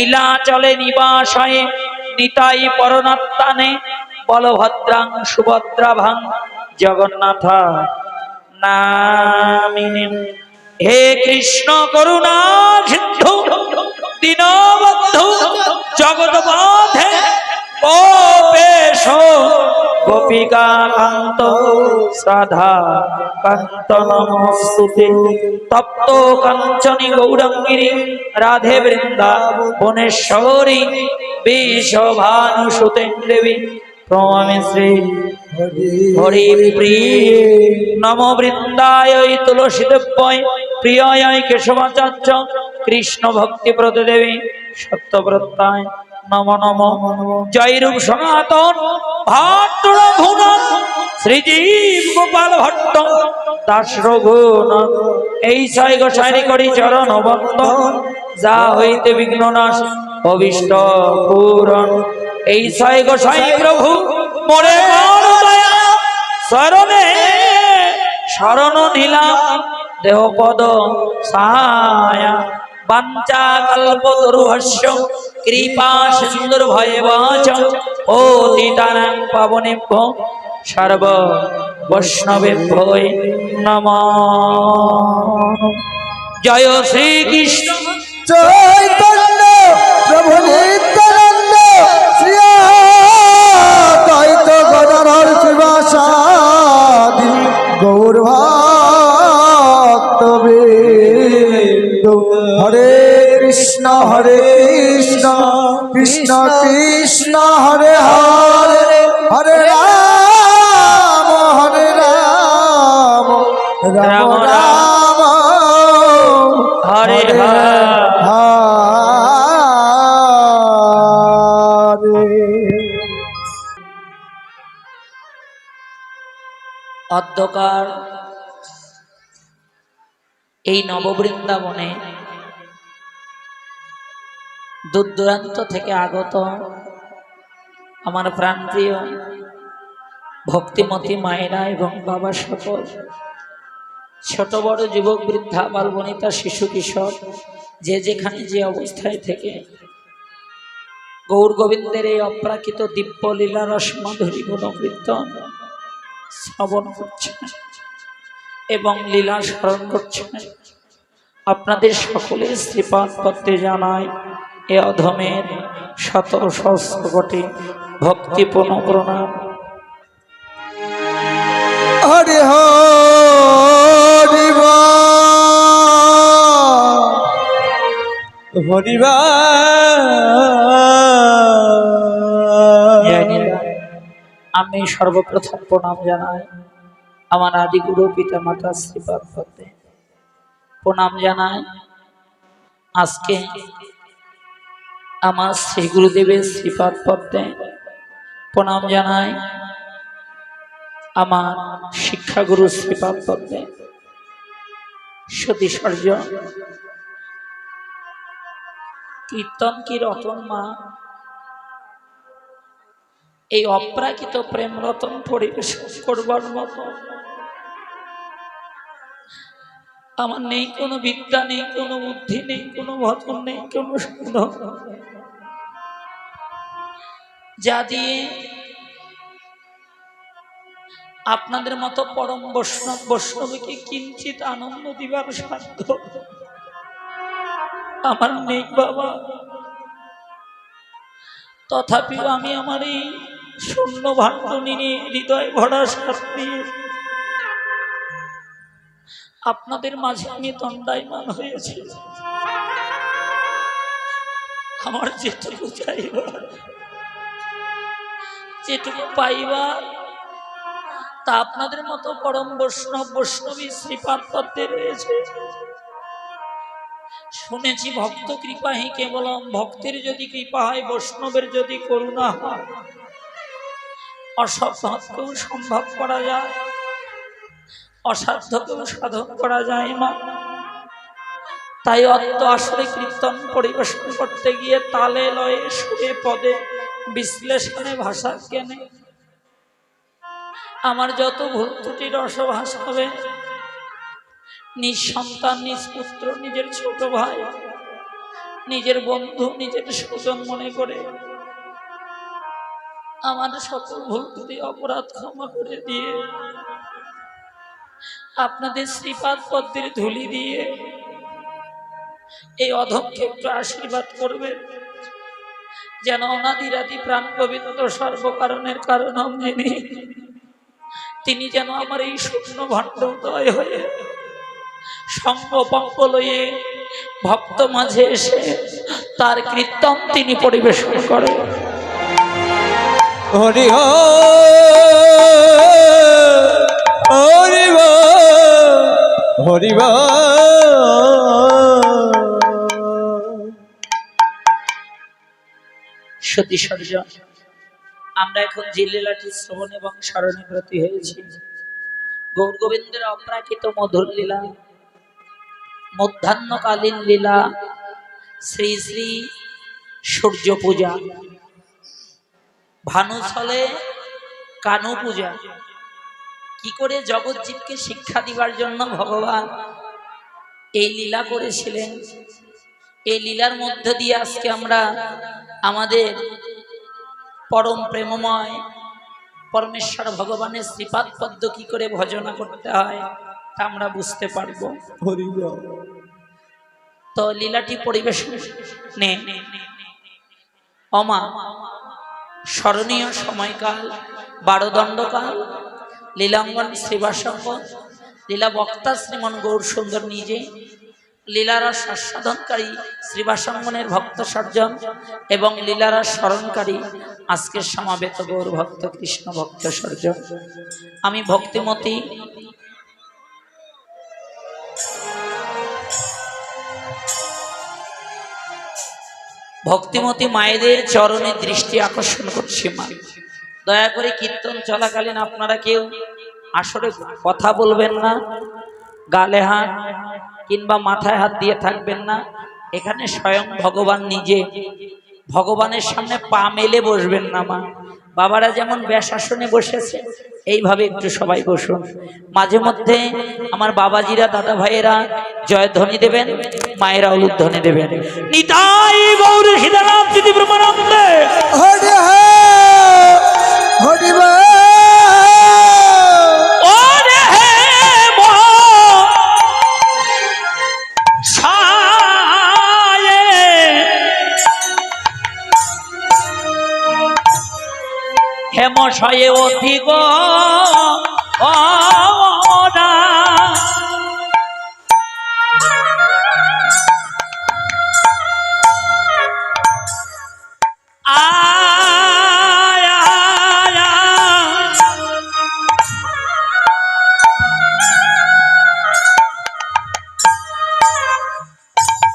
নীলাচলে নিবাস হয়ে নিতাই পরনাত্তানে বলভদ্রাং সুভদ্রাভাং জগন্নাথ নামিনে। হে কৃষ্ণ করুণা সিন্ধু দীনবন্ধু জগৎপথে গোপেশ গোপিকা কান্ত রাধা কান্ত নমস্তুতে। তপ্ত কাঞ্চনী গৌরাঙ্গিনী রাধে বৃন্দাবনেশ্বরী বিশ্বভানুসুতে দেবী প্রণামে শ্রী হরি প্রিয়ে। নম বৃন্দায় তুলসী দেব্যয় প্রিয়ায় কেশবাচার্য কৃষ্ণ ভক্তি প্রদেবী সত্যব্রতায় নম নম। জয় রূপ সনাতন ভট্ট রঘুনাথ শ্রীজীব গোপাল ভট্ট দাস রঘুনাথ। এই ছয় গোসাইনি করি চরণ বন্দন যা হইতে বিঘ্ন নাশ অভিষ্ট পূরণ। এই ছয় গোসাই প্রভু মোরে দয়া শরণে শরণ নিলাম দেহপদ সায়া। বাঞ্চা কল্পতরুহস্য কৃপা সিন্ধুর ভয়ে বাচ পতিতানাং পাবনেভ্যো সর্ব বৈষ্ণবেভ্যো নমঃ। জয় শ্রীকৃষ্ণ চৈতন্য প্রভু নিত্যানন্দ শ্রী অদ্বৈত গদাধর শিবাসাদি গৌর ভক্তবৃন্দ। হরে কৃষ্ণ কৃষ্ণ কৃষ্ণ হরে হরে হরে রাম রাম রাম হরে হরে। অধ্যকার এই নববৃন্দাবনে দূর দূরান্ত থেকে আগত আমার প্রাণপ্রিয় ভক্তিমতী মায়েরা এবং বাবা সকল, ছোট বড় যুবক বৃদ্ধা বাল বনিতা শিশু কিশোর, যে যেখানে যে অবস্থায় থেকে গৌর গোবিন্দের এই অপ্রাকৃত দিব্য লীলা রস মাধুরী গুণকীর্তন শ্রবণ করছেন এবং লীলা স্মরণ করছেন, আপনাদের সকলের শ্রীপাদ পদ্মে জানায় এ অধমের শত সহস্র কোটি ভক্তিপূর্ণ প্রণাম। হরি হরি হরি আমি সর্বপ্রথম প্রণাম জানাই আমার আদিগুরু পিতা মাতা শ্রীপাদ পদ্মে প্রণাম জানাই। আজকে আমার শ্রী গুরুদেবের শ্রীপাদ পদ্মে প্রণাম জানাই। আমার শিক্ষাগুরু শ্রীপাদ পদ্মে সতীশ্বর্য কীর্তন কি রতন মা এই অপ্রাকৃত প্রেম রতন পরিবেশন করবার মতো আমার নেই কোনো বিদ্যা, নেই কোনো বুদ্ধি, নেই কোনো ভজন, নেই কোনো সাধন, যা দিয়ে আপনাদের মতো পরম বৈষ্ণবীকে কিঞ্চিত আনন্দ দিবার সাধ্য আমার নেই বাবা। তথাপিও আমি আমার এই শূন্য ভাণ্ড নিয়ে হৃদয় ভরা সাথ দিয়ে আপনাদের মাঝে আমি দণ্ডায়মান হয়েছি। আমার যেটুকু চাইবার, যেটুকু পাইবার তা আপনাদের মতো পরম বৈষ্ণবী শ্রীপাদ পদ্মে রয়েছে। শুনেছি ভক্ত কৃপাহি কেবলম, ভক্তের যদি কৃপা হয়, বৈষ্ণবের যদি করুণা হয়, অসাধ্যকেও সম্ভব করা যায়, অসাধ্যকেও সাধন করা যায় মা। তাই অত্ত আসলে কীর্তন পরিবেশন করতে গিয়ে তালে লয়ে সুরে পদে বিশ্লেষণে ভাষা জ্ঞানে আমার যত ভুল ত্রুটি রসভাস হবে, নিজ সন্তান, নিজ পুত্র, নিজের ছোট ভাই, নিজের বন্ধু নিজের স্বজন মনে করে আমার সকল ভুল ত্রুটি অপরাধ ক্ষমা করে দিয়ে আপনাদের শ্রীপাদ পদ্মের ধুলি দিয়ে এই অধমকে একটু আশীর্বাদ করবেন, যেন অনাদিরাদি প্রাণ গোবিন্দ সর্বকারণের কারণ যিনি, তিনি যেন আমার এই শূন্য ভণ্ড উদয় হয়ে সঙ্গ পঙ্গ লয়ে ভক্ত মাঝে এসে তার কীর্তন তিনি পরিবেশন করেন। হরি হরি হরি সতী সর্জন, আমরা এখন যে লীলাটি শ্রবণ এবং স্মরণে ব্রতী হয়েছি, গৌর গোবিন্দের অপ্রাকৃত মধুর লীলা, মধ্যাহ্নকালীন লীলা, শ্রী শ্রী সূর্য পূজা, ভানুছলে কানু পূজা। কি করে জগৎজীবকে শিক্ষা দিবার জন্য ভগবান এই লীলা করেছিলেন, এই লীলার মধ্য দিয়ে আজকে আমরা আমাদের পরম প্রেমময় পরমেশ্বর ভগবানের শ্রীপাদ পদ্ম কি করে ভজনা করতে হয় তা আমরা বুঝতে পারবো। হরি তো লীলাটি পরিবেশন নে অমা স্মরণীয় সময়কাল, বারোদণ্ডকাল, লীলাঙ্গন শ্রীবাসঙ্গ, লীলা বক্তা শ্রীমন গৌর সুন্দর নিজে, লীলারস আস্বাদনকারী শ্রীবাসঙ্গনের ভক্ত সর্জন এবং লীলারস স্মরণকারী আজকের সমাবেত গৌর ভক্ত কৃষ্ণ ভক্ত সর্জন। আমি ভক্তিমতী মায়েদের চরণে দৃষ্টি আকর্ষণ করছি। মা, দয়া করে কীর্তন চলাকালীন আপনারা কেউ আসলে কথা বলবেন না, গালে হাত কিংবা মাথায় হাত দিয়ে থাকবেন না। এখানে স্বয়ং ভগবান নিজে, ভগবানের সামনে পা মেলে বসবেন না। মা, বাবারা যেমন ব্যাসাসনে বসেছে এইভাবে একটু সবাই বসুন। মাঝে মধ্যে আমার বাবাজিরা দাদা ভাইয়েরা জয়ধ্বনি দেবেন, মায়েরা উলুধ্বনি দেবেন। নিতাই গৌর সীতারাম স্মৃতি ব্রহ্মানন্দে হরি হরি হেমশয়ে অধিক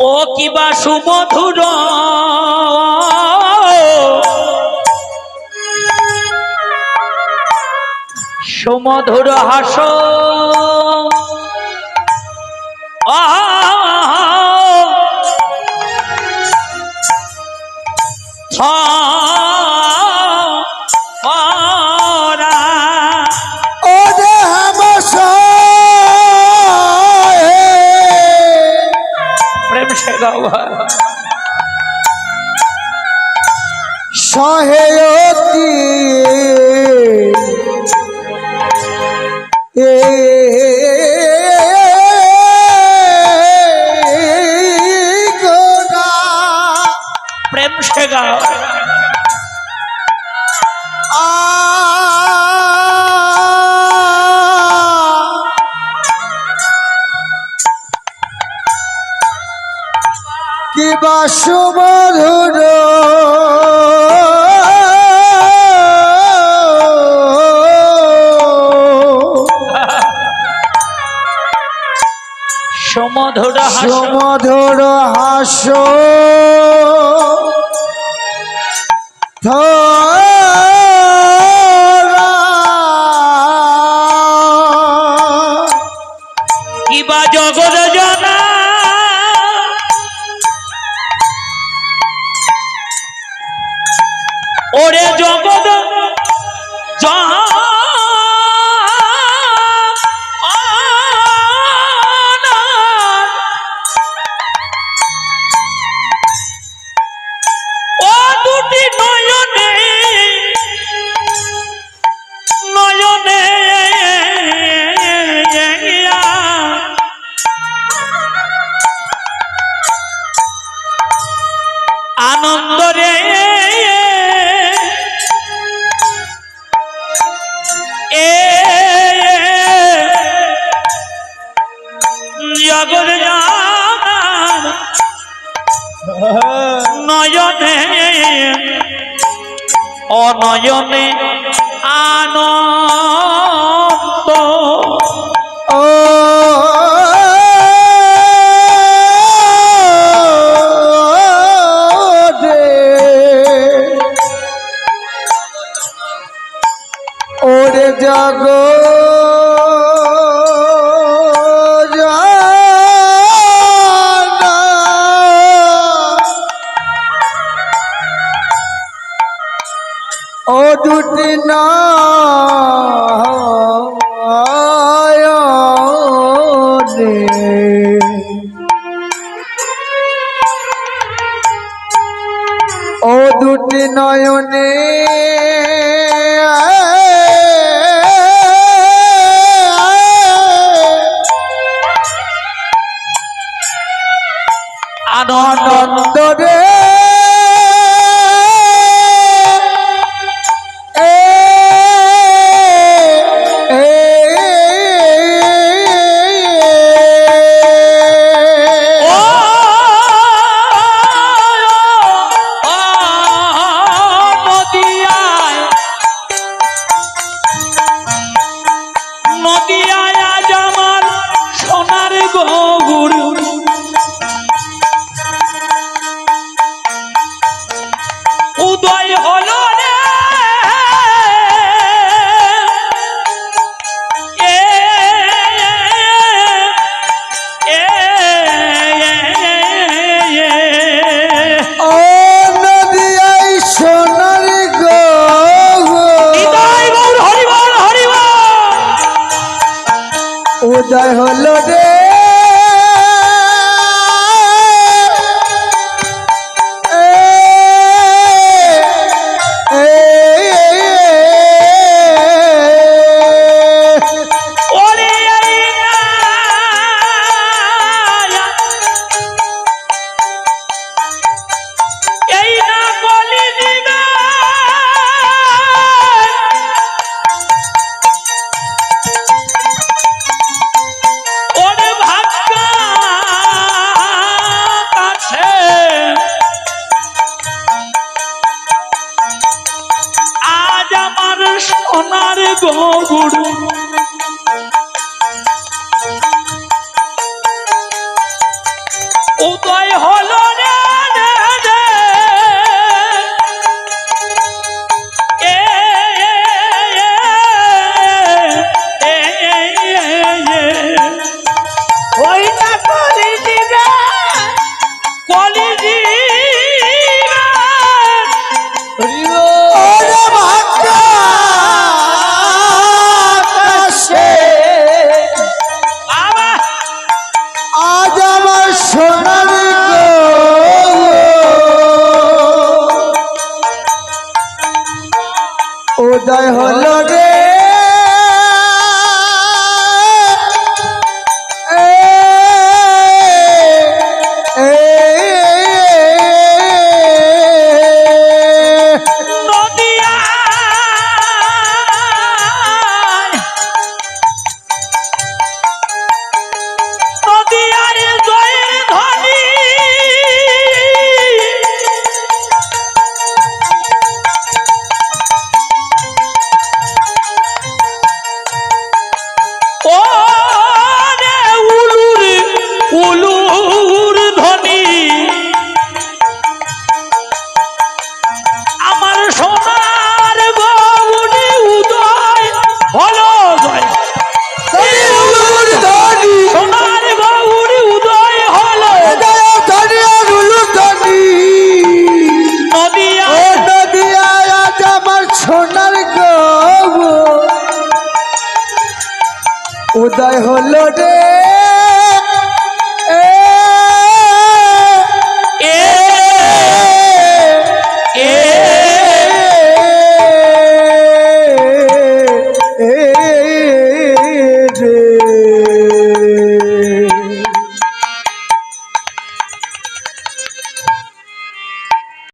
ও কিবা সুমধুর সুমধুর হাস প্রেম সে গাওয়া সহেয়তি প্রেম সে গাও কিবা সুমধুর সুমধুর সুমধুর হাস কিবা জগৎ জানা ওরে জগৎ আনন্দ রে এ জগৎ জান নয়নে অনয়নে আনন্দ ও রে ওরে জাগো ও দুটি নয়নে ও দুটি নয়নে আনন্দ রে উদয় হলো রে এ ও নদিয়াই সোনার উদয় হলো রে সোনার গৌর উদয় হলো রে ওই না কলি দিবে কলি আজ আমার সোনার উদয় হলো রে উলুর ধ্বনি আমার সোনার গৌরী উদয় হলো সোনার গৌরী উদয় হলো নদিয়ায় আজ আমার সোনার উদয় হলো রে